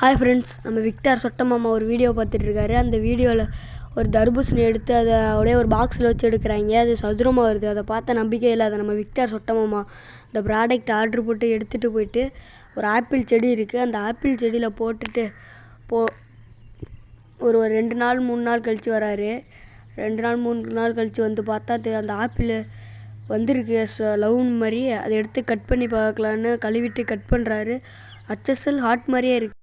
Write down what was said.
Hi friends, நம்ம Victor சொட்டமாமா ஒரு video பார்த்துட்ருக்காரு. அந்த வீடியோவில் ஒரு தர்பூசணி எடுத்து அதை அப்படியே ஒரு பாக்ஸில் வச்சு எடுக்கிறாங்க. அது சதுரமாக வருது. அதை பார்த்த நம்பிக்கை இல்லை. அதை நம்ம விக்டர் சொட்டமாமா இந்த ப்ராடக்ட் ஆர்டர் போட்டு எடுத்துகிட்டு போயிட்டு ஒரு ஆப்பிள் செடி இருக்குது. அந்த ஆப்பிள் செடியில் போட்டுட்டு ஒரு 2 நாள் 3 நாள் கழித்து வராரு. 2 நாள் 3 நாள் கழித்து வந்து பார்த்தா அந்த ஆப்பிள் வந்திருக்கு லவ் மாதிரி. அதை எடுத்து கட் பண்ணி பார்க்கலான்னு கழுவிட்டு கட் பண்ணுறாரு. HSL ஹார்ட் மாதிரியே இருக்குது.